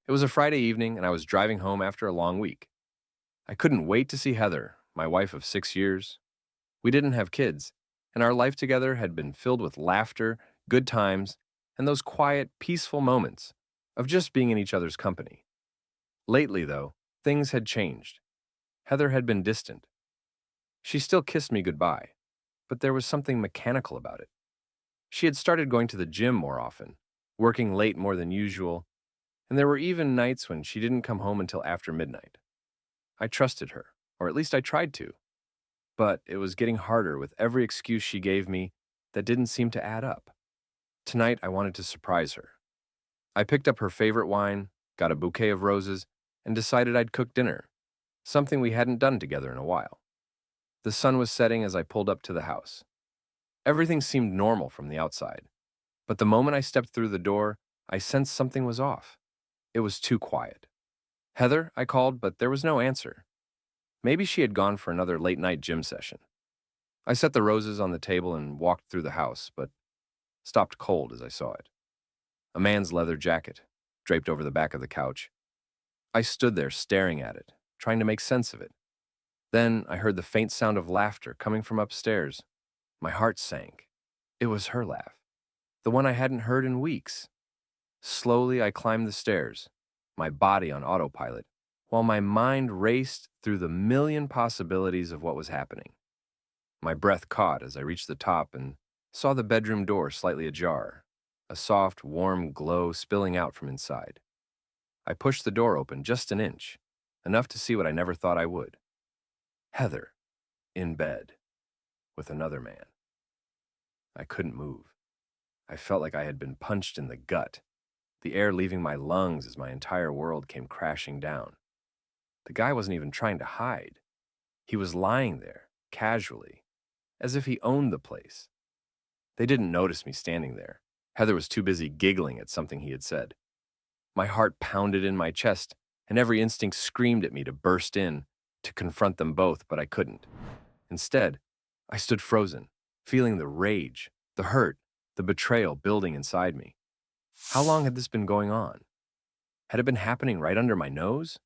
It was a Friday evening, and I was driving home after a long week. I couldn't wait to see Heather, my wife of 6 years. We didn't have kids, and our life together had been filled with laughter, good times, and those quiet, peaceful moments of just being in each other's company. Lately, though, things had changed. Heather had been distant. She still kissed me goodbye, but there was something mechanical about it. She had started going to the gym more often, working late more than usual, and there were even nights when she didn't come home until after midnight. I trusted her, or at least I tried to, but it was getting harder with every excuse she gave me that didn't seem to add up. Tonight, I wanted to surprise her. I picked up her favorite wine, got a bouquet of roses, and decided I'd cook dinner, something we hadn't done together in a while. The sun was setting as I pulled up to the house. Everything seemed normal from the outside, but the moment I stepped through the door, I sensed something was off. It was too quiet. Heather, I called, but there was no answer. Maybe she had gone for another late-night gym session. I set the roses on the table and walked through the house, but stopped cold as I saw it. A man's leather jacket, draped over the back of the couch. I stood there staring at it, trying to make sense of it. Then I heard the faint sound of laughter coming from upstairs. My heart sank. It was her laugh, the one I hadn't heard in weeks. Slowly, I climbed the stairs, my body on autopilot, while my mind raced through the million possibilities of what was happening. My breath caught as I reached the top and saw the bedroom door slightly ajar, a soft, warm glow spilling out from inside. I pushed the door open just an inch, enough to see what I never thought I would. Heather, in bed, with another man. I couldn't move. I felt like I had been punched in the gut, the air leaving my lungs as my entire world came crashing down. The guy wasn't even trying to hide. He was lying there, casually, as if he owned the place. They didn't notice me standing there. Heather was too busy giggling at something he had said. My heart pounded in my chest, and every instinct screamed at me to burst in, to confront them both, but I couldn't. Instead, I stood frozen, feeling the rage, the hurt, the betrayal building inside me. How long had this been going on? Had it been happening right under my nose?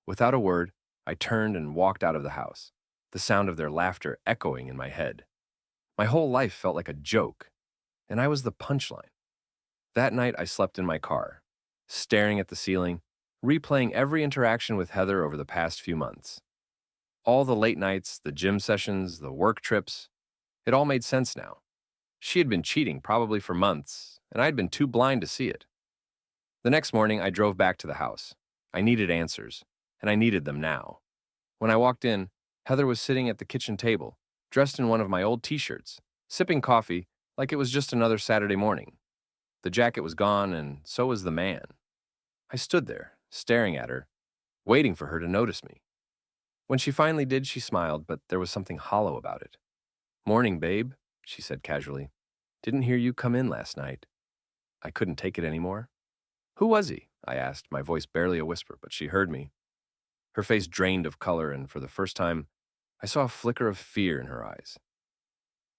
Without a word, I turned and walked out of the house, the sound of their laughter echoing in my head. My whole life felt like a joke, and I was the punchline. That night, I slept in my car, staring at the ceiling, replaying every interaction with Heather over the past few months. All the late nights, the gym sessions, the work trips, it all made sense now. She had been cheating probably for months, and I had been too blind to see it. The next morning, I drove back to the house. I needed answers, and I needed them now. When I walked in, Heather was sitting at the kitchen table, dressed in one of my old t-shirts, sipping coffee like it was just another Saturday morning. The jacket was gone, and so was the man. I stood there, staring at her, waiting for her to notice me. When she finally did, she smiled, but there was something hollow about it. "Morning, babe," she said casually. "Didn't hear you come in last night." I couldn't take it anymore. "Who was he?" I asked, my voice barely a whisper, but she heard me. Her face drained of color, and for the first time, I saw a flicker of fear in her eyes.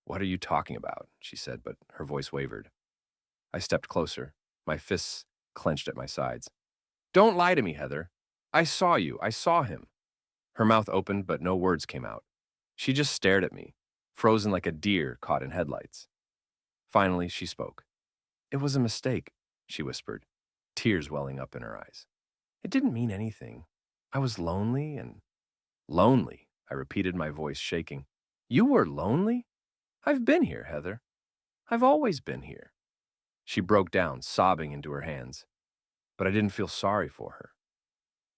"What are you talking about?" she said, but her voice wavered. I stepped closer, my fists clenched at my sides. "Don't lie to me, Heather. I saw you. I saw him." Her mouth opened, but no words came out. She just stared at me, frozen like a deer caught in headlights. Finally, she spoke. "It was a mistake," she whispered, tears welling up in her eyes. "It didn't mean anything. I was lonely and—" "Lonely," I repeated, my voice shaking. "You were lonely? I've been here, Heather. I've always been here." She broke down, sobbing into her hands. But I didn't feel sorry for her.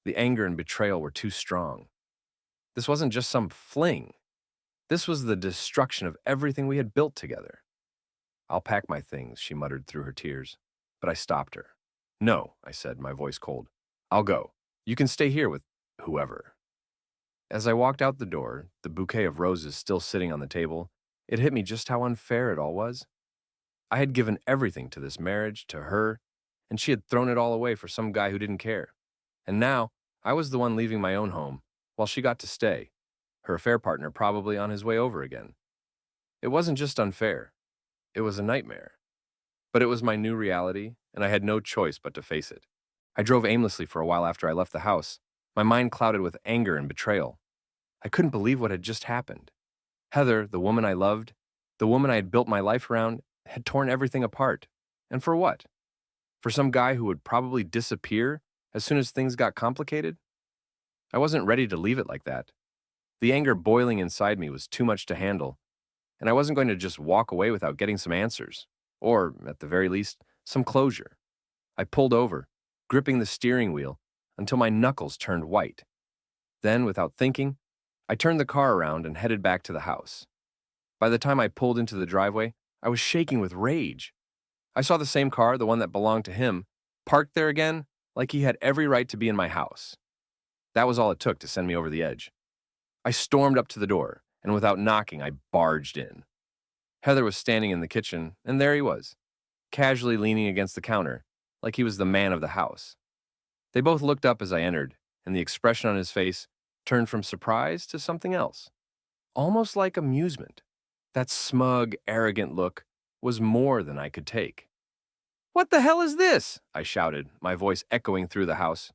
The anger and betrayal were too strong. This wasn't just some fling. This was the destruction of everything we had built together. "I'll pack my things," she muttered through her tears. But I stopped her. "No," I said, my voice cold. "I'll go. You can stay here with whoever." As I walked out the door, the bouquet of roses still sitting on the table, it hit me just how unfair it all was. I had given everything to this marriage, to her, and she had thrown it all away for some guy who didn't care. And now, I was the one leaving my own home, while she got to stay, her affair partner probably on his way over again. It wasn't just unfair. It was a nightmare. But it was my new reality, and I had no choice but to face it. I drove aimlessly for a while after I left the house, my mind clouded with anger and betrayal. I couldn't believe what had just happened. Heather, the woman I loved, the woman I had built my life around, had torn everything apart. And for what? For some guy who would probably disappear as soon as things got complicated? I wasn't ready to leave it like that. The anger boiling inside me was too much to handle, and I wasn't going to just walk away without getting some answers, or, at the very least, some closure. I pulled over, gripping the steering wheel until my knuckles turned white. Then, without thinking, I turned the car around and headed back to the house. By the time I pulled into the driveway, I was shaking with rage. I saw the same car, the one that belonged to him, parked there again, like he had every right to be in my house. That was all it took to send me over the edge. I stormed up to the door, and without knocking, I barged in. Heather was standing in the kitchen, and there he was, casually leaning against the counter, like he was the man of the house. They both looked up as I entered, and the expression on his face turned from surprise to something else, almost like amusement. That smug, arrogant look was more than I could take. "What the hell is this?" I shouted, my voice echoing through the house.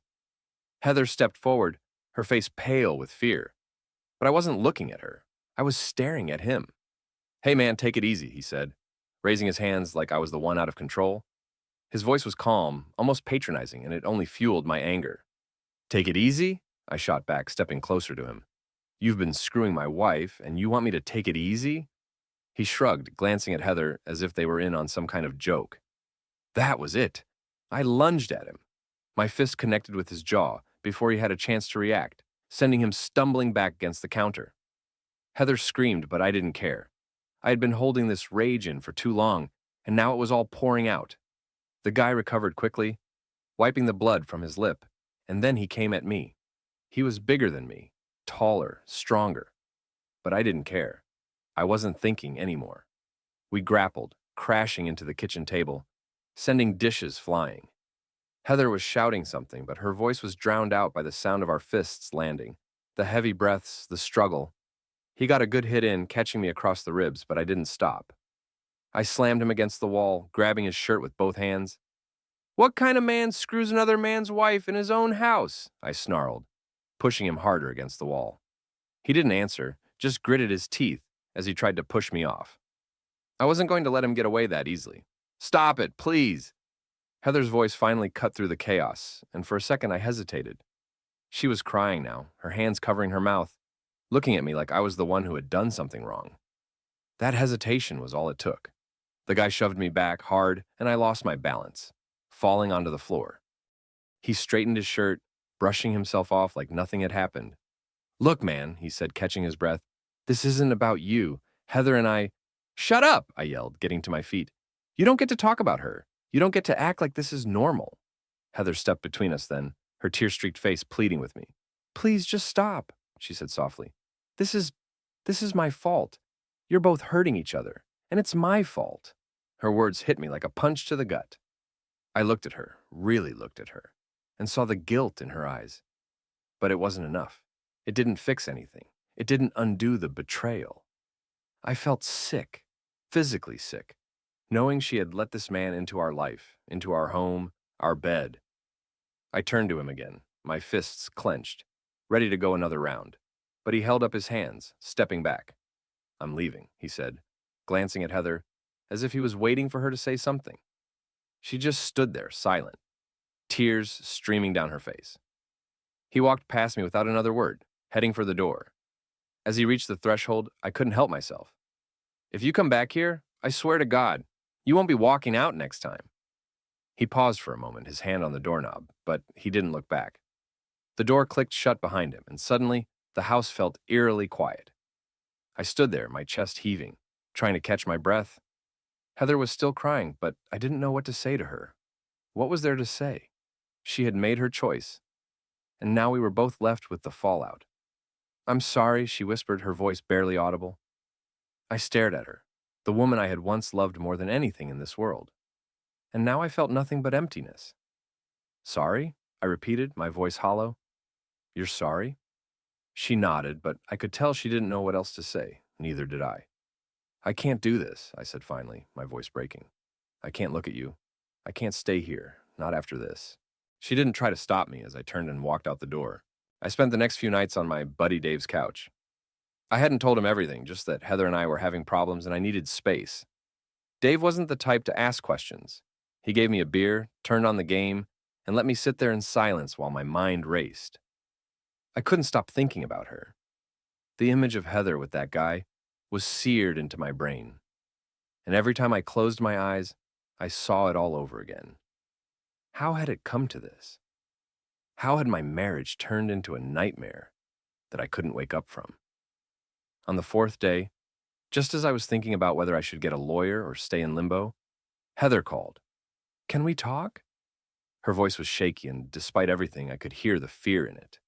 Heather stepped forward, her face pale with fear. But I wasn't looking at her. I was staring at him. "Hey man, take it easy," he said, raising his hands like I was the one out of control. His voice was calm, almost patronizing, and it only fueled my anger. "Take it easy?" I shot back, stepping closer to him. "You've been screwing my wife, and you want me to take it easy?" He shrugged, glancing at Heather as if they were in on some kind of joke. That was it. I lunged at him. My fist connected with his jaw before he had a chance to react, sending him stumbling back against the counter. Heather screamed, but I didn't care. I had been holding this rage in for too long, and now it was all pouring out. The guy recovered quickly, wiping the blood from his lip, and then he came at me. He was bigger than me, taller, stronger. But I didn't care. I wasn't thinking anymore. We grappled, crashing into the kitchen table, sending dishes flying. Heather was shouting something, but her voice was drowned out by the sound of our fists landing, the heavy breaths, the struggle. He got a good hit in, catching me across the ribs, but I didn't stop. I slammed him against the wall, grabbing his shirt with both hands. "What kind of man screws another man's wife in his own house?" I snarled, pushing him harder against the wall. He didn't answer, just gritted his teeth as he tried to push me off. I wasn't going to let him get away that easily. "Stop it, please!" Heather's voice finally cut through the chaos, and for a second I hesitated. She was crying now, her hands covering her mouth, looking at me like I was the one who had done something wrong. That hesitation was all it took. The guy shoved me back hard, and I lost my balance, falling onto the floor. He straightened his shirt, brushing himself off like nothing had happened. "Look, man," he said, catching his breath, "this isn't about you. Heather and I—" "Shut up!" I yelled, getting to my feet. "You don't get to talk about her. You don't get to act like this is normal." Heather stepped between us then, her tear-streaked face pleading with me. "Please, just stop," she said softly. This is my fault. You're both hurting each other, and it's my fault." Her words hit me like a punch to the gut. I looked at her, really looked at her, and saw the guilt in her eyes. But it wasn't enough. It didn't fix anything. It didn't undo the betrayal. I felt sick, physically sick, knowing she had let this man into our life, into our home, our bed. I turned to him again, my fists clenched, ready to go another round. But he held up his hands, stepping back. "I'm leaving," he said, glancing at Heather, as if he was waiting for her to say something. She just stood there, silent, tears streaming down her face. He walked past me without another word, heading for the door. As he reached the threshold, I couldn't help myself. "If you come back here, I swear to God, you won't be walking out next time." He paused for a moment, his hand on the doorknob, but he didn't look back. The door clicked shut behind him, and suddenly, the house felt eerily quiet. I stood there, my chest heaving, trying to catch my breath. Heather was still crying, but I didn't know what to say to her. What was there to say? She had made her choice, and now we were both left with the fallout. "I'm sorry," she whispered, her voice barely audible. I stared at her, the woman I had once loved more than anything in this world. And now I felt nothing but emptiness. "Sorry?" I repeated, my voice hollow. "You're sorry?" She nodded, but I could tell she didn't know what else to say. Neither did I. "I can't do this," I said finally, my voice breaking. "I can't look at you. I can't stay here, not after this." She didn't try to stop me as I turned and walked out the door. I spent the next few nights on my buddy Dave's couch. I hadn't told him everything, just that Heather and I were having problems and I needed space. Dave wasn't the type to ask questions. He gave me a beer, turned on the game, and let me sit there in silence while my mind raced. I couldn't stop thinking about her. The image of Heather with that guy was seared into my brain, and every time I closed my eyes, I saw it all over again. How had it come to this? How had my marriage turned into a nightmare that I couldn't wake up from? On the fourth day, just as I was thinking about whether I should get a lawyer or stay in limbo, Heather called. "Can we talk?" Her voice was shaky, and despite everything, I could hear the fear in it.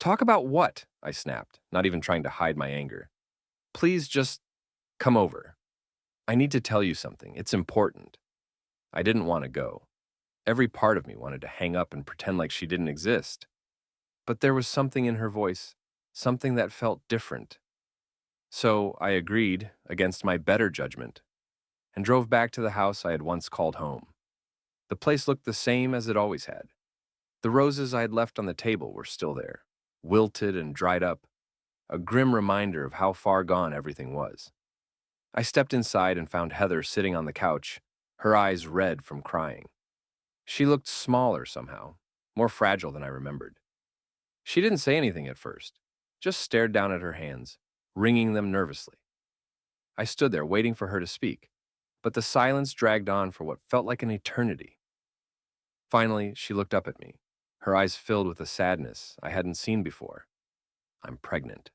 "Talk about what?" I snapped, not even trying to hide my anger. "Please just come over. I need to tell you something. It's important." I didn't want to go. Every part of me wanted to hang up and pretend like she didn't exist. But there was something in her voice, something that felt different. So I agreed, against my better judgment, and drove back to the house I had once called home. The place looked the same as it always had. The roses I had left on the table were still there, wilted and dried up, a grim reminder of how far gone everything was. I stepped inside and found Heather sitting on the couch, her eyes red from crying. She looked smaller somehow, more fragile than I remembered. She didn't say anything at first, just stared down at her hands, wringing them nervously. I stood there waiting for her to speak, but the silence dragged on for what felt like an eternity. Finally, she looked up at me, her eyes filled with a sadness I hadn't seen before. "I'm pregnant."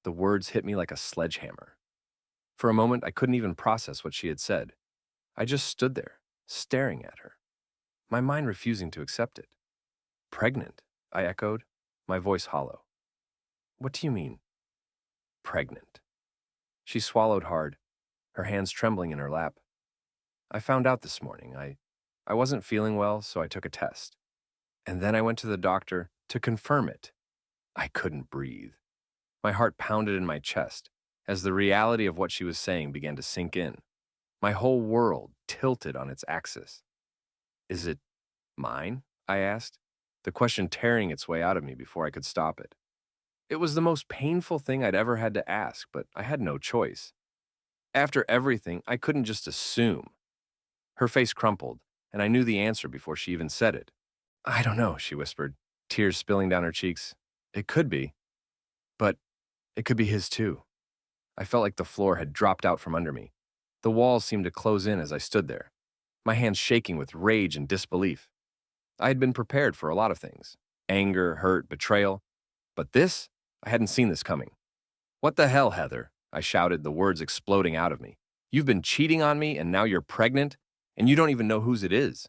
The words hit me like a sledgehammer. For a moment, I couldn't even process what she had said. I just stood there, staring at her, my mind refusing to accept it. "Pregnant?" I echoed, my voice hollow. "What do you mean, pregnant?" She swallowed hard, her hands trembling in her lap. "I found out this morning. I wasn't feeling well, so I took a test. And then I went to the doctor to confirm it." I couldn't breathe. My heart pounded in my chest as the reality of what she was saying began to sink in. My whole world tilted on its axis. "Is it mine?" I asked, the question tearing its way out of me before I could stop it. It was the most painful thing I'd ever had to ask, but I had no choice. After everything, I couldn't just assume. Her face crumpled, and I knew the answer before she even said it. "I don't know," she whispered, tears spilling down her cheeks. "It could be, but it could be his too." I felt like the floor had dropped out from under me. The walls seemed to close in as I stood there, my hands shaking with rage and disbelief. I had been prepared for a lot of things: anger, hurt, betrayal. But this? I hadn't seen this coming. "What the hell, Heather?" I shouted, the words exploding out of me. "You've been cheating on me, and now you're pregnant, and you don't even know whose it is."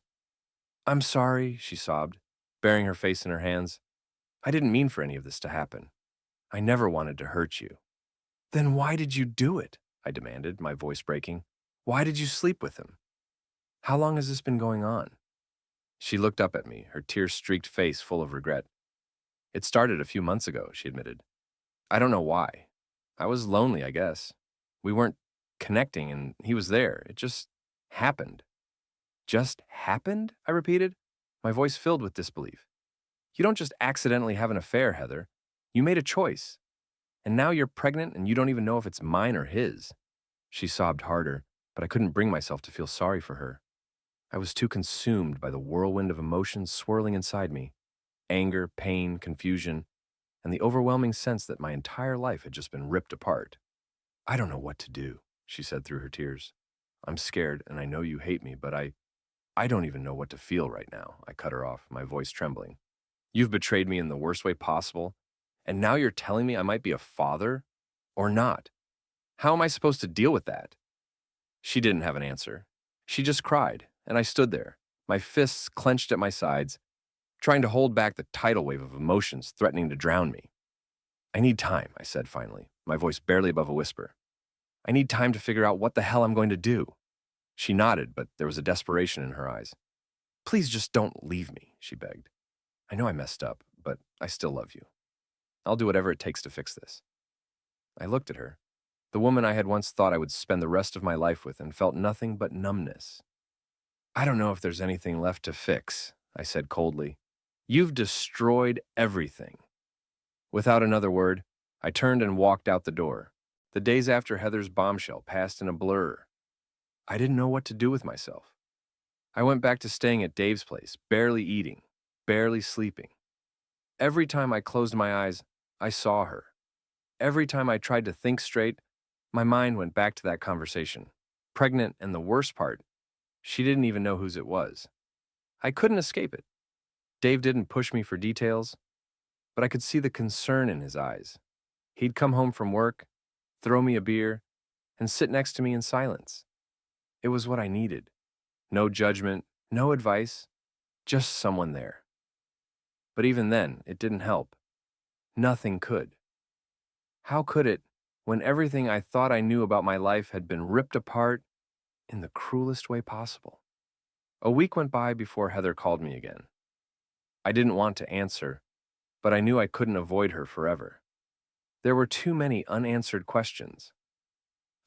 "I'm sorry," she sobbed, burying her face in her hands. "I didn't mean for any of this to happen. I never wanted to hurt you." "Then why did you do it?" I demanded, my voice breaking. "Why did you sleep with him? How long has this been going on?" She looked up at me, her tear-streaked face full of regret. "It started a few months ago," she admitted. "I don't know why. I was lonely, I guess. We weren't connecting, and he was there. It just happened." "Just happened?" I repeated, my voice filled with disbelief. "You don't just accidentally have an affair, Heather. You made a choice. And now you're pregnant and you don't even know if it's mine or his." She sobbed harder, but I couldn't bring myself to feel sorry for her. I was too consumed by the whirlwind of emotions swirling inside me: anger, pain, confusion, and the overwhelming sense that my entire life had just been ripped apart. "I don't know what to do," she said through her tears. "I'm scared, and I know you hate me, but I don't even know what to feel right now." I cut her off, my voice trembling. "You've betrayed me in the worst way possible, and now you're telling me I might be a father? Or not? How am I supposed to deal with that?" She didn't have an answer. She just cried, and I stood there, my fists clenched at my sides, trying to hold back the tidal wave of emotions threatening to drown me. "I need time," I said finally, my voice barely above a whisper. "I need time to figure out what the hell I'm going to do." She nodded, but there was a desperation in her eyes. "Please just don't leave me," she begged. "I know I messed up, but I still love you. I'll do whatever it takes to fix this." I looked at her, the woman I had once thought I would spend the rest of my life with, and felt nothing but numbness. "I don't know if there's anything left to fix," I said coldly. You've destroyed everything. Without another word, I turned and walked out the door. The days after Heather's bombshell passed in a blur. I didn't know what to do with myself. I went back to staying at Dave's place, barely eating, barely sleeping. Every time I closed my eyes, I saw her. Every time I tried to think straight, my mind went back to that conversation. Pregnant, and the worst part, she didn't even know whose it was. I couldn't escape it. Dave didn't push me for details, but I could see the concern in his eyes. He'd come home from work, throw me a beer, and sit next to me in silence. It was what I needed. No judgment, no advice, just someone there. But even then, it didn't help. Nothing could. How could it, when everything I thought I knew about my life had been ripped apart in the cruelest way possible? A week went by before Heather called me again. I didn't want to answer, but I knew I couldn't avoid her forever. There were too many unanswered questions.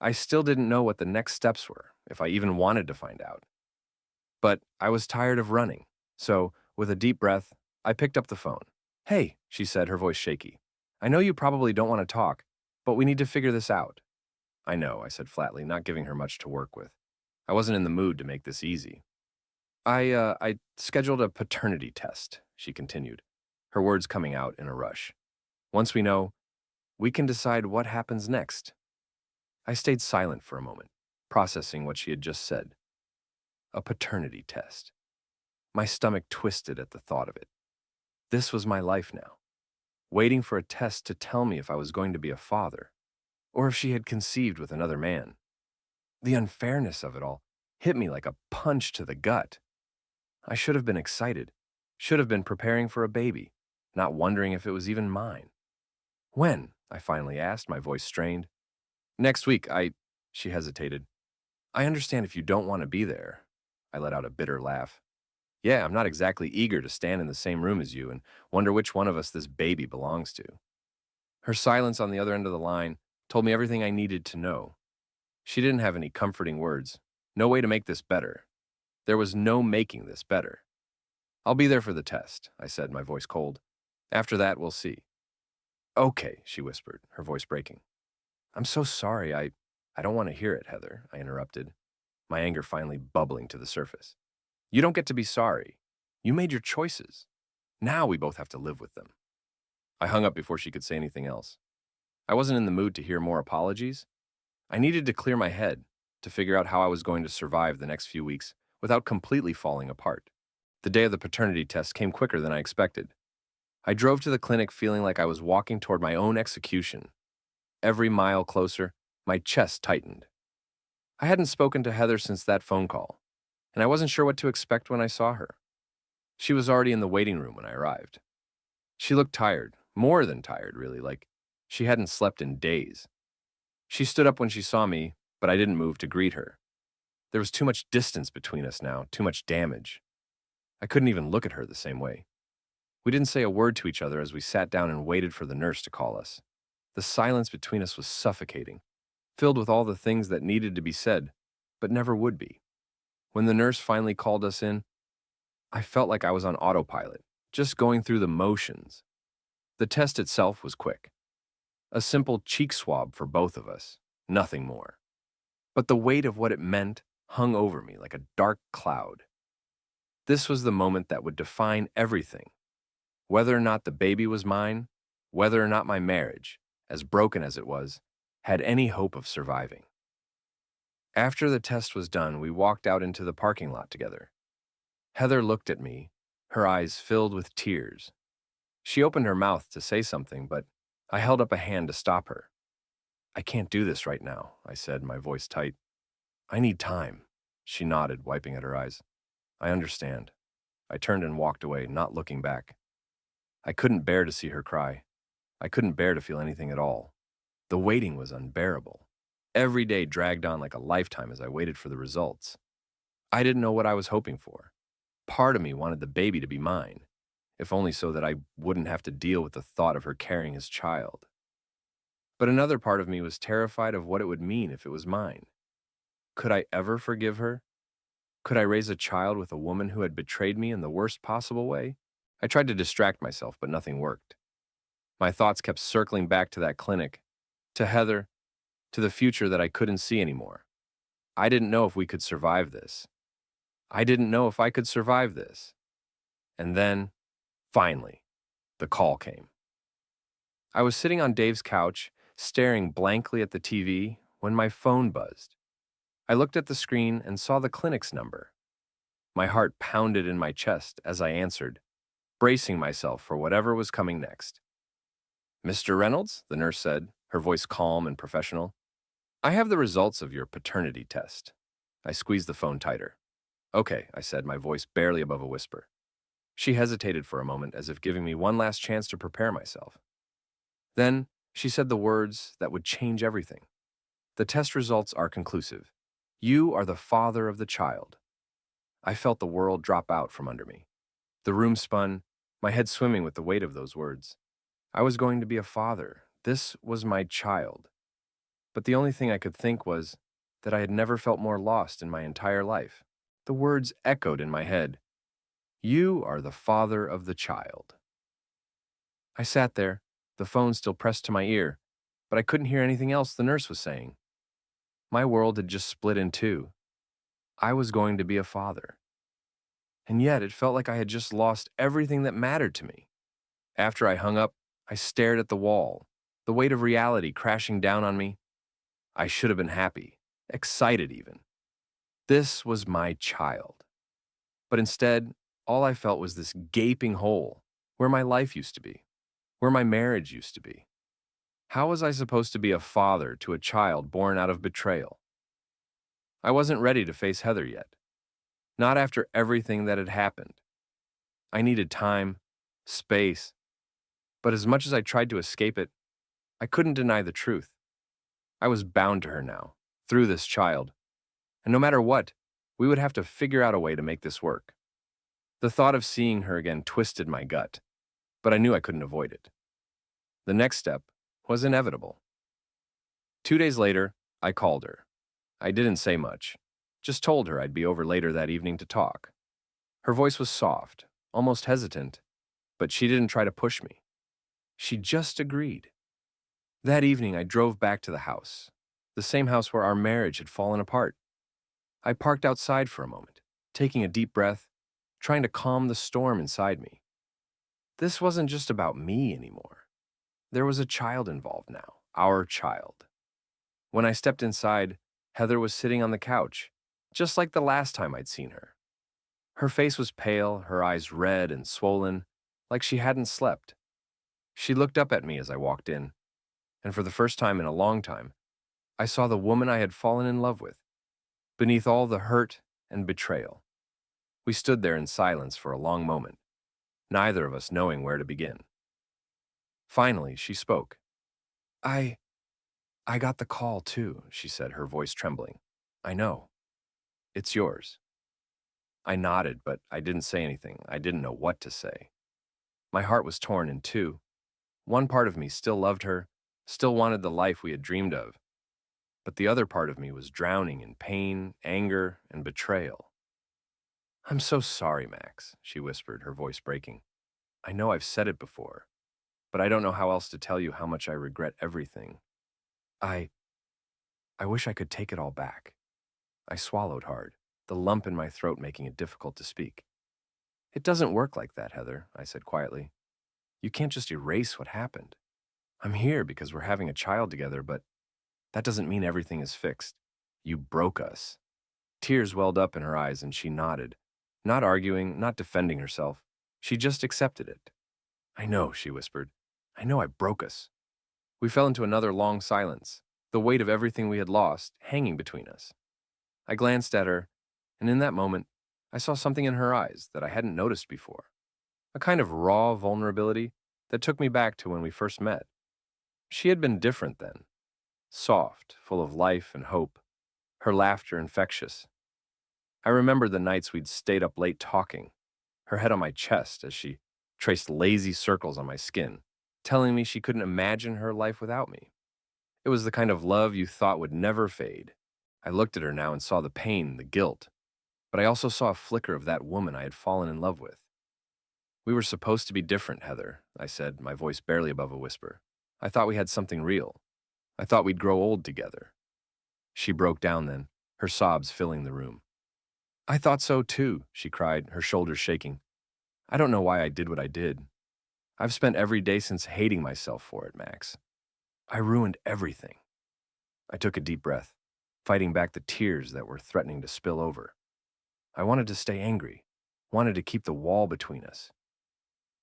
I still didn't know what the next steps were, if I even wanted to find out. But I was tired of running, so, with a deep breath, I picked up the phone. Hey, she said, her voice shaky. I know you probably don't want to talk, but we need to figure this out. I know, I said flatly, not giving her much to work with. I wasn't in the mood to make this easy. I scheduled a paternity test, she continued, her words coming out in a rush. Once we know, we can decide what happens next. I stayed silent for a moment, processing what she had just said. A paternity test. My stomach twisted at the thought of it. This was my life now, waiting for a test to tell me if I was going to be a father, or if she had conceived with another man. The unfairness of it all hit me like a punch to the gut. I should have been excited, should have been preparing for a baby, not wondering if it was even mine. When? I finally asked, my voice strained. Next week, she hesitated. I understand if you don't want to be there. I let out a bitter laugh. Yeah, I'm not exactly eager to stand in the same room as you and wonder which one of us this baby belongs to. Her silence on the other end of the line told me everything I needed to know. She didn't have any comforting words, no way to make this better. There was no making this better. I'll be there for the test, I said, my voice cold. After that, we'll see. Okay, she whispered, her voice breaking. I'm so sorry, I don't want to hear it, Heather, I interrupted, my anger finally bubbling to the surface. You don't get to be sorry. You made your choices. Now we both have to live with them. I hung up before she could say anything else. I wasn't in the mood to hear more apologies. I needed to clear my head, to figure out how I was going to survive the next few weeks without completely falling apart. The day of the paternity test came quicker than I expected. I drove to the clinic feeling like I was walking toward my own execution. Every mile closer, my chest tightened. I hadn't spoken to Heather since that phone call, and I wasn't sure what to expect when I saw her. She was already in the waiting room when I arrived. She looked tired, more than tired, really, like she hadn't slept in days. She stood up when she saw me, but I didn't move to greet her. There was too much distance between us now, too much damage. I couldn't even look at her the same way. We didn't say a word to each other as we sat down and waited for the nurse to call us. The silence between us was suffocating, filled with all the things that needed to be said, but never would be. When the nurse finally called us in, I felt like I was on autopilot, just going through the motions. The test itself was quick. A simple cheek swab for both of us, nothing more. But the weight of what it meant hung over me like a dark cloud. This was the moment that would define everything. Whether or not the baby was mine, whether or not my marriage, as broken as it was, had any hope of surviving. After the test was done, we walked out into the parking lot together. Heather looked at me, her eyes filled with tears. She opened her mouth to say something, but I held up a hand to stop her. I can't do this right now, I said, my voice tight. I need time. She nodded, wiping at her eyes. I understand. I turned and walked away, not looking back. I couldn't bear to see her cry. I couldn't bear to feel anything at all. The waiting was unbearable. Every day dragged on like a lifetime as I waited for the results. I didn't know what I was hoping for. Part of me wanted the baby to be mine, if only so that I wouldn't have to deal with the thought of her carrying his child. But another part of me was terrified of what it would mean if it was mine. Could I ever forgive her? Could I raise a child with a woman who had betrayed me in the worst possible way? I tried to distract myself, but nothing worked. My thoughts kept circling back to that clinic, to Heather, to the future that I couldn't see anymore. I didn't know if we could survive this. I didn't know if I could survive this. And then, finally, the call came. I was sitting on Dave's couch, staring blankly at the TV, when my phone buzzed. I looked at the screen and saw the clinic's number. My heart pounded in my chest as I answered, bracing myself for whatever was coming next. "Mr. Reynolds," the nurse said, her voice calm and professional. "I have the results of your paternity test." I squeezed the phone tighter. "Okay," I said, my voice barely above a whisper. She hesitated for a moment, as if giving me one last chance to prepare myself. Then she said the words that would change everything. "The test results are conclusive. You are the father of the child." I felt the world drop out from under me. The room spun, my head swimming with the weight of those words. I was going to be a father. This was my child. But the only thing I could think was that I had never felt more lost in my entire life. The words echoed in my head. You are the father of the child. I sat there, the phone still pressed to my ear, but I couldn't hear anything else the nurse was saying. My world had just split in two. I was going to be a father. And yet it felt like I had just lost everything that mattered to me. After I hung up, I stared at the wall, the weight of reality crashing down on me. I should have been happy, excited even. This was my child. But instead, all I felt was this gaping hole where my life used to be, where my marriage used to be. How was I supposed to be a father to a child born out of betrayal? I wasn't ready to face Heather yet. Not after everything that had happened. I needed time, space, but as much as I tried to escape it, I couldn't deny the truth. I was bound to her now, through this child, and no matter what, we would have to figure out a way to make this work. The thought of seeing her again twisted my gut, but I knew I couldn't avoid it. The next step was inevitable. 2 days later, I called her. I didn't say much, just told her I'd be over later that evening to talk. Her voice was soft, almost hesitant, but she didn't try to push me. She just agreed. That evening, I drove back to the house, the same house where our marriage had fallen apart. I parked outside for a moment, taking a deep breath, trying to calm the storm inside me. This wasn't just about me anymore. There was a child involved now, our child. When I stepped inside, Heather was sitting on the couch, just like the last time I'd seen her. Her face was pale, her eyes red and swollen, like she hadn't slept. She looked up at me as I walked in, and for the first time in a long time, I saw the woman I had fallen in love with, beneath all the hurt and betrayal. We stood there in silence for a long moment, neither of us knowing where to begin. Finally, she spoke. I got the call too," she said, her voice trembling. "I know. It's yours." I nodded, but I didn't say anything. I didn't know what to say. My heart was torn in two. One part of me still loved her, still wanted the life we had dreamed of. But the other part of me was drowning in pain, anger, and betrayal. "I'm so sorry, Max," she whispered, her voice breaking. "I know I've said it before, but I don't know how else to tell you how much I regret everything. I wish I could take it all back." I swallowed hard, the lump in my throat making it difficult to speak. "It doesn't work like that, Heather," I said quietly. "You can't just erase what happened. I'm here because we're having a child together, but that doesn't mean everything is fixed. You broke us." Tears welled up in her eyes and she nodded, not arguing, not defending herself. She just accepted it. "I know," she whispered. "I know I broke us." We fell into another long silence, the weight of everything we had lost hanging between us. I glanced at her, and in that moment, I saw something in her eyes that I hadn't noticed before. A kind of raw vulnerability that took me back to when we first met. She had been different then. Soft, full of life and hope, her laughter infectious. I remembered the nights we'd stayed up late talking, her head on my chest as she traced lazy circles on my skin, telling me she couldn't imagine her life without me. It was the kind of love you thought would never fade. I looked at her now and saw the pain, the guilt, but I also saw a flicker of that woman I had fallen in love with. We were supposed to be different, Heather, I said, my voice barely above a whisper. I thought we had something real. I thought we'd grow old together. She broke down then, her sobs filling the room. I thought so too, she cried, her shoulders shaking. I don't know why I did what I did. I've spent every day since hating myself for it, Max. I ruined everything. I took a deep breath, fighting back the tears that were threatening to spill over. I wanted to stay angry, wanted to keep the wall between us.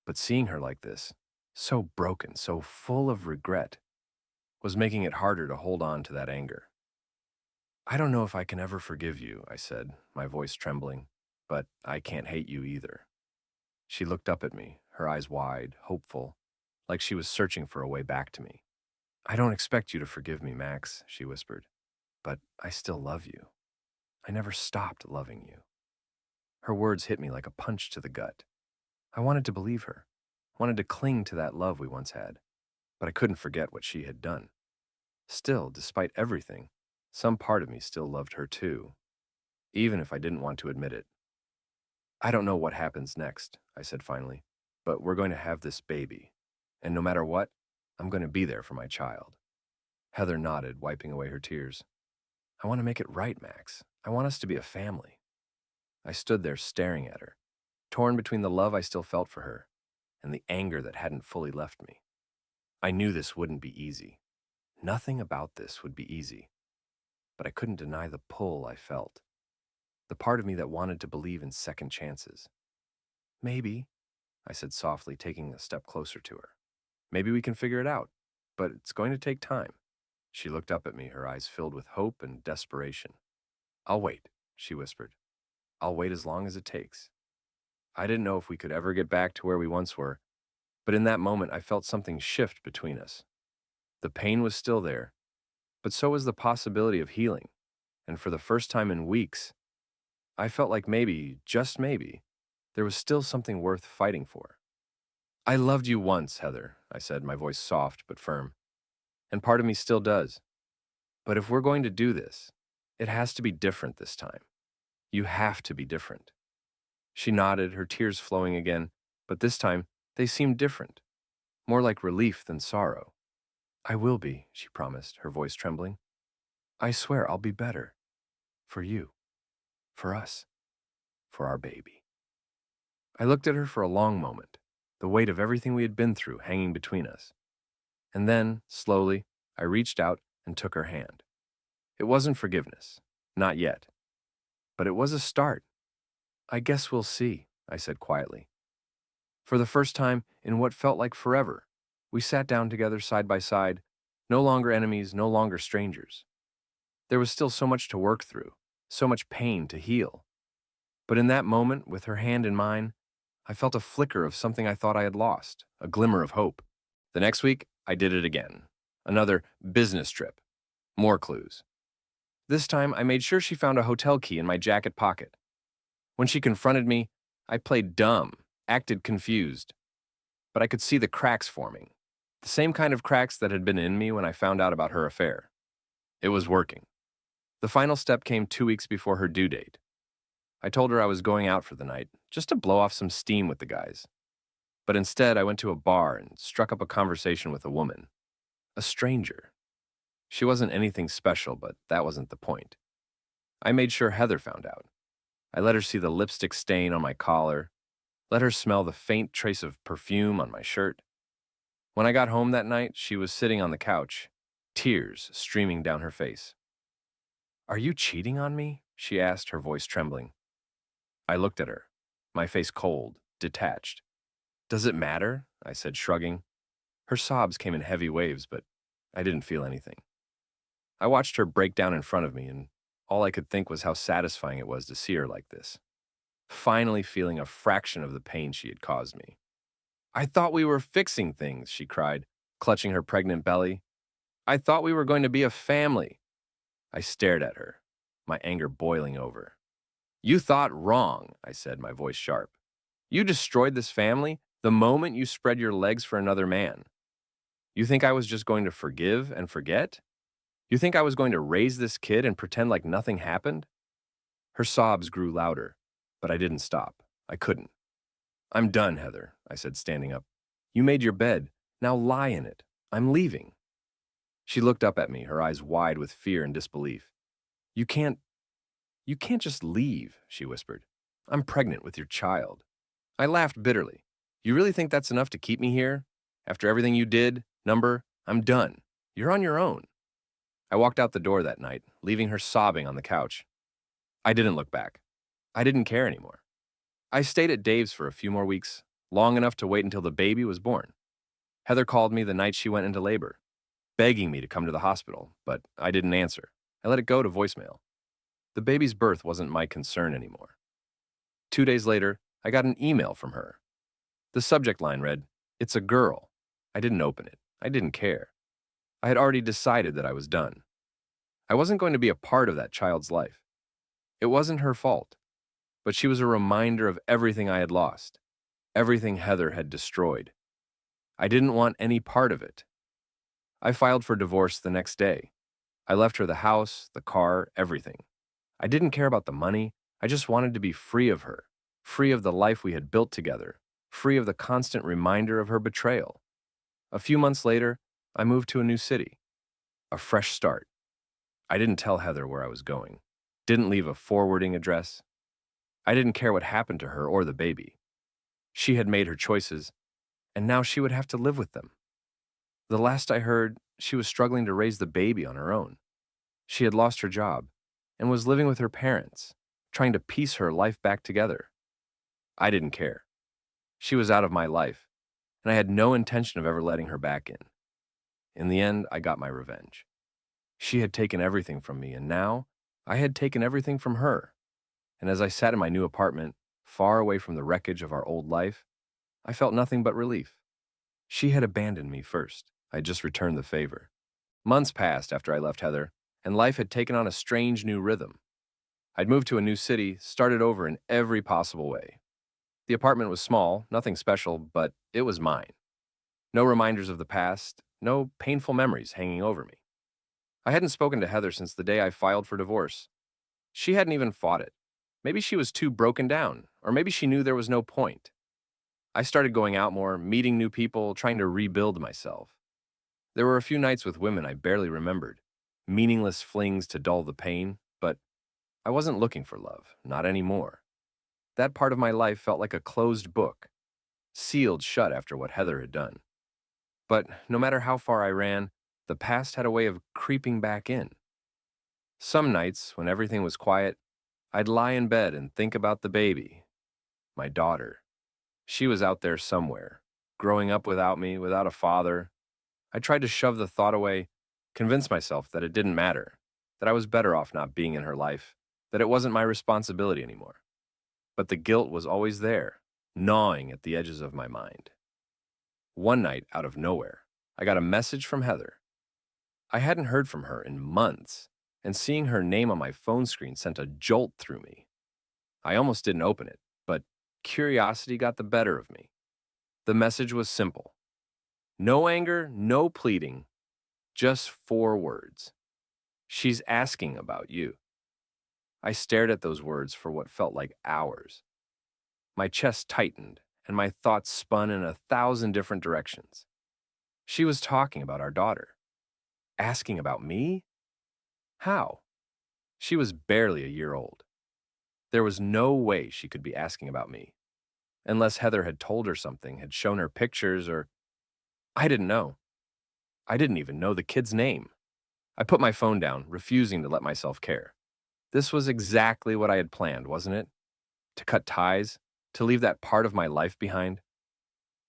But seeing her like this, so broken, so full of regret, was making it harder to hold on to that anger. I don't know if I can ever forgive you, I said, my voice trembling, but I can't hate you either. She looked up at me, her eyes wide, hopeful, like she was searching for a way back to me. I don't expect you to forgive me, Max, she whispered, but I still love you. I never stopped loving you. Her words hit me like a punch to the gut. I wanted to believe her, wanted to cling to that love we once had, but I couldn't forget what she had done. Still, despite everything, some part of me still loved her too, even if I didn't want to admit it. I don't know what happens next, I said finally, but we're going to have this baby, and no matter what, I'm going to be there for my child. Heather nodded, wiping away her tears. I want to make it right, Max. I want us to be a family. I stood there staring at her, torn between the love I still felt for her and the anger that hadn't fully left me. I knew this wouldn't be easy. Nothing about this would be easy, but I couldn't deny the pull I felt, the part of me that wanted to believe in second chances. Maybe, I said softly, taking a step closer to her. Maybe we can figure it out, but it's going to take time. She looked up at me, her eyes filled with hope and desperation. I'll wait, she whispered. I'll wait as long as it takes. I didn't know if we could ever get back to where we once were, but in that moment I felt something shift between us. The pain was still there, but so was the possibility of healing, and for the first time in weeks, I felt like maybe, just maybe, there was still something worth fighting for. I loved you once, Heather, I said, my voice soft but firm, and part of me still does. But if we're going to do this, it has to be different this time. You have to be different. She nodded, her tears flowing again, but this time they seemed different, more like relief than sorrow. I will be, she promised, her voice trembling. I swear I'll be better. For you. For us. For our baby. I looked at her for a long moment, the weight of everything we had been through hanging between us. And then, slowly, I reached out and took her hand. It wasn't forgiveness. Not yet. But it was a start. I guess we'll see, I said quietly. For the first time in what felt like forever, we sat down together side by side, no longer enemies, no longer strangers. There was still so much to work through, so much pain to heal. But in that moment, with her hand in mine, I felt a flicker of something I thought I had lost, a glimmer of hope. The next week, I did it again. Another business trip. More clues. This time, I made sure she found a hotel key in my jacket pocket. When she confronted me, I played dumb, acted confused. But I could see the cracks forming. The same kind of cracks that had been in me when I found out about her affair. It was working. The final step came 2 weeks before her due date. I told her I was going out for the night, just to blow off some steam with the guys. But instead, I went to a bar and struck up a conversation with a woman. A stranger. She wasn't anything special, but that wasn't the point. I made sure Heather found out. I let her see the lipstick stain on my collar, let her smell the faint trace of perfume on my shirt. When I got home that night, she was sitting on the couch, tears streaming down her face. Are you cheating on me? She asked, her voice trembling. I looked at her, my face cold, detached. Does it matter? I said, shrugging. Her sobs came in heavy waves, but I didn't feel anything. I watched her break down in front of me, and all I could think was how satisfying it was to see her like this, finally feeling a fraction of the pain she had caused me. I thought we were fixing things, she cried, clutching her pregnant belly. I thought we were going to be a family. I stared at her, my anger boiling over. You thought wrong, I said, my voice sharp. You destroyed this family the moment you spread your legs for another man. You think I was just going to forgive and forget? You think I was going to raise this kid and pretend like nothing happened? Her sobs grew louder, but I didn't stop. I couldn't. I'm done, Heather, I said, standing up. You made your bed. Now lie in it. I'm leaving. She looked up at me, her eyes wide with fear and disbelief. You can't, you can't just leave, she whispered. I'm pregnant with your child. I laughed bitterly. You really think that's enough to keep me here? After everything you did, I'm done. You're on your own. I walked out the door that night, leaving her sobbing on the couch. I didn't look back. I didn't care anymore. I stayed at Dave's for a few more weeks, long enough to wait until the baby was born. Heather called me the night she went into labor, begging me to come to the hospital, but I didn't answer. I let it go to voicemail. The baby's birth wasn't my concern anymore. 2 days later, I got an email from her. The subject line read, "It's a girl." I didn't open it. I didn't care. I had already decided that I was done. I wasn't going to be a part of that child's life. It wasn't her fault, but she was a reminder of everything I had lost, everything Heather had destroyed. I didn't want any part of it. I filed for divorce the next day. I left her the house, the car, everything. I didn't care about the money. I just wanted to be free of her, free of the life we had built together, free of the constant reminder of her betrayal. A few months later, I moved to a new city. A fresh start. I didn't tell Heather where I was going. Didn't leave a forwarding address. I didn't care what happened to her or the baby. She had made her choices, and now she would have to live with them. The last I heard, she was struggling to raise the baby on her own. She had lost her job and was living with her parents, trying to piece her life back together. I didn't care. She was out of my life, and I had no intention of ever letting her back in. In the end, I got my revenge. She had taken everything from me, and now I had taken everything from her. And as I sat in my new apartment, far away from the wreckage of our old life, I felt nothing but relief. She had abandoned me first. I had just returned the favor. Months passed after I left Heather, and life had taken on a strange new rhythm. I'd moved to a new city, started over in every possible way. The apartment was small, nothing special, but it was mine. No reminders of the past, no painful memories hanging over me. I hadn't spoken to Heather since the day I filed for divorce. She hadn't even fought it. Maybe she was too broken down, or maybe she knew there was no point. I started going out more, meeting new people, trying to rebuild myself. There were a few nights with women I barely remembered, meaningless flings to dull the pain, but I wasn't looking for love, not anymore. That part of my life felt like a closed book, sealed shut after what Heather had done. But no matter how far I ran, the past had a way of creeping back in. Some nights, when everything was quiet, I'd lie in bed and think about the baby, my daughter. She was out there somewhere, growing up without me, without a father. I tried to shove the thought away, convince myself that it didn't matter, that I was better off not being in her life, that it wasn't my responsibility anymore. But the guilt was always there, gnawing at the edges of my mind. One night, out of nowhere, I got a message from Heather. I hadn't heard from her in months, and seeing her name on my phone screen sent a jolt through me. I almost didn't open it, but curiosity got the better of me. The message was simple. No anger, no pleading, just 4 words. She's asking about you. I stared at those words for what felt like hours. My chest tightened, and my thoughts spun in 1,000 different directions. She was talking about our daughter. Asking about me? How? She was barely a year old. There was no way she could be asking about me. Unless Heather had told her something, had shown her pictures, or... I didn't know. I didn't even know the kid's name. I put my phone down, refusing to let myself care. This was exactly what I had planned, wasn't it? To cut ties, to leave that part of my life behind.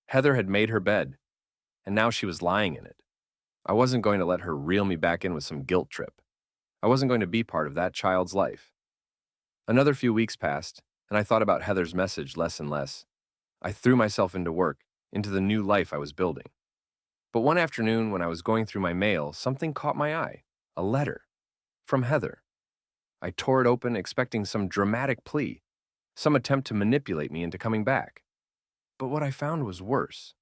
Heather had made her bed, and now she was lying in it. I wasn't going to let her reel me back in with some guilt trip. I wasn't going to be part of that child's life. Another few weeks passed, and I thought about Heather's message less and less. I threw myself into work, into the new life I was building. But one afternoon, when I was going through my mail, something caught my eye. A letter. From Heather. I tore it open, expecting some dramatic plea, some attempt to manipulate me into coming back. But what I found was worse.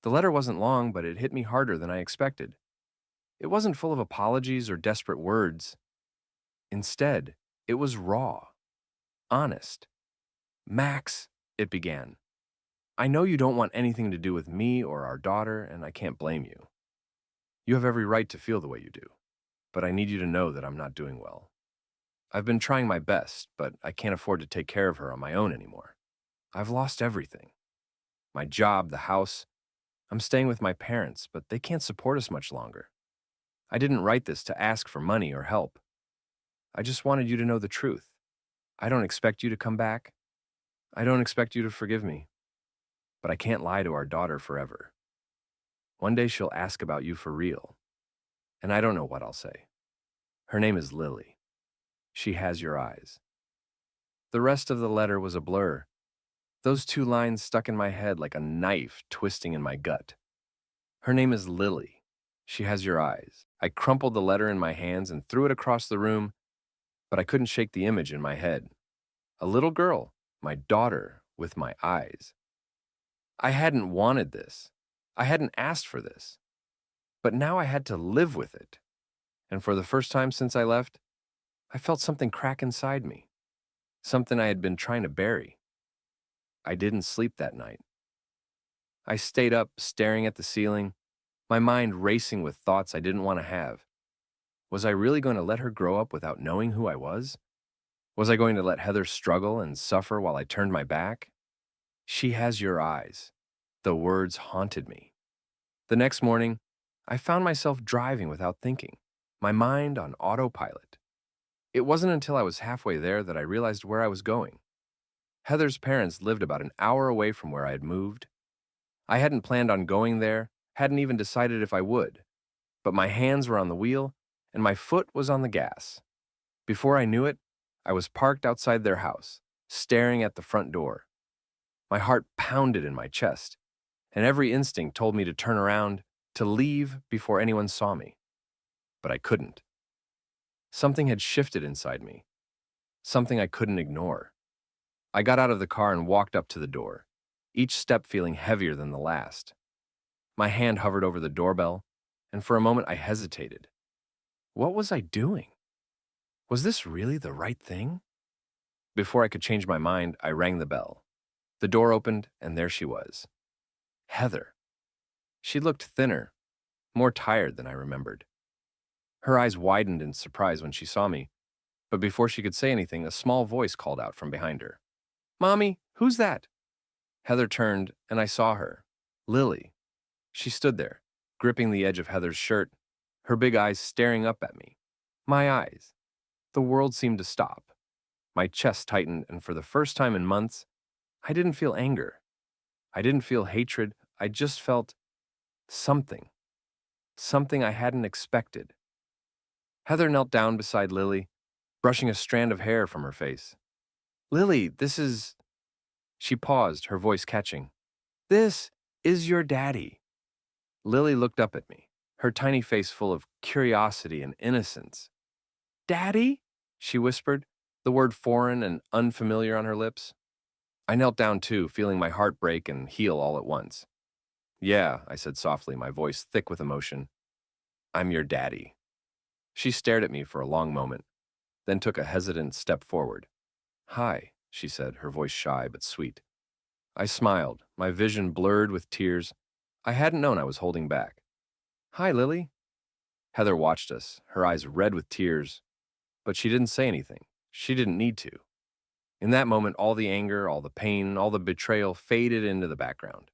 The letter wasn't long, but it hit me harder than I expected. It wasn't full of apologies or desperate words. Instead, it was raw. honest. Max, it began. I know you don't want anything to do with me or our daughter, and I can't blame you. You have every right to feel the way you do, but I need you to know that I'm not doing well. I've been trying my best, but I can't afford to take care of her on my own anymore. I've lost everything. My job, the house. I'm staying with my parents, but they can't support us much longer. I didn't write this to ask for money or help. I just wanted you to know the truth. I don't expect you to come back. I don't expect you to forgive me. But I can't lie to our daughter forever. One day she'll ask about you for real, and I don't know what I'll say. Her name is Lily. She has your eyes. The rest of the letter was a blur. Those two lines stuck in my head like a knife twisting in my gut. Her name is Lily. She has your eyes. I crumpled the letter in my hands and threw it across the room, but I couldn't shake the image in my head. A little girl, my daughter, with my eyes. I hadn't wanted this. I hadn't asked for this. But now I had to live with it. And for the first time since I left, I felt something crack inside me. Something I had been trying to bury. I didn't sleep that night. I stayed up, staring at the ceiling, my mind racing with thoughts I didn't want to have. Was I really going to let her grow up without knowing who I was? Was I going to let Heather struggle and suffer while I turned my back? She has your eyes. The words haunted me. The next morning, I found myself driving without thinking, my mind on autopilot. It wasn't until I was halfway there that I realized where I was going. Heather's parents lived about an hour away from where I had moved. I hadn't planned on going there, hadn't even decided if I would, but my hands were on the wheel and my foot was on the gas. Before I knew it, I was parked outside their house, staring at the front door. My heart pounded in my chest, and every instinct told me to turn around, to leave before anyone saw me. But I couldn't. Something had shifted inside me, something I couldn't ignore. I got out of the car and walked up to the door, each step feeling heavier than the last. My hand hovered over the doorbell, and for a moment I hesitated. What was I doing? Was this really the right thing? Before I could change my mind, I rang the bell. The door opened, and there she was. Heather. She looked thinner, more tired than I remembered. Her eyes widened in surprise when she saw me, but before she could say anything, a small voice called out from behind her. Mommy, who's that? Heather turned, and I saw her. Lily. She stood there, gripping the edge of Heather's shirt, her big eyes staring up at me. My eyes. The world seemed to stop. My chest tightened, and for the first time in months, I didn't feel anger. I didn't feel hatred. I just felt something. Something I hadn't expected. Heather knelt down beside Lily, brushing a strand of hair from her face. Lily, this is... She paused, her voice catching. This is your daddy. Lily looked up at me, her tiny face full of curiosity and innocence. Daddy? She whispered, the word foreign and unfamiliar on her lips. I knelt down too, feeling my heart break and heal all at once. Yeah, I said softly, my voice thick with emotion. I'm your daddy. She stared at me for a long moment, then took a hesitant step forward. Hi, she said, her voice shy but sweet. I smiled, my vision blurred with tears. I hadn't known I was holding back. Hi, Lily. Heather watched us, her eyes red with tears, but she didn't say anything. She didn't need to. In that moment, all the anger, all the pain, all the betrayal faded into the background,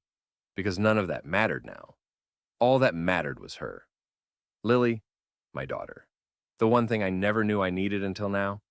because none of that mattered now. All that mattered was her. Lily, my daughter. The one thing I never knew I needed until now.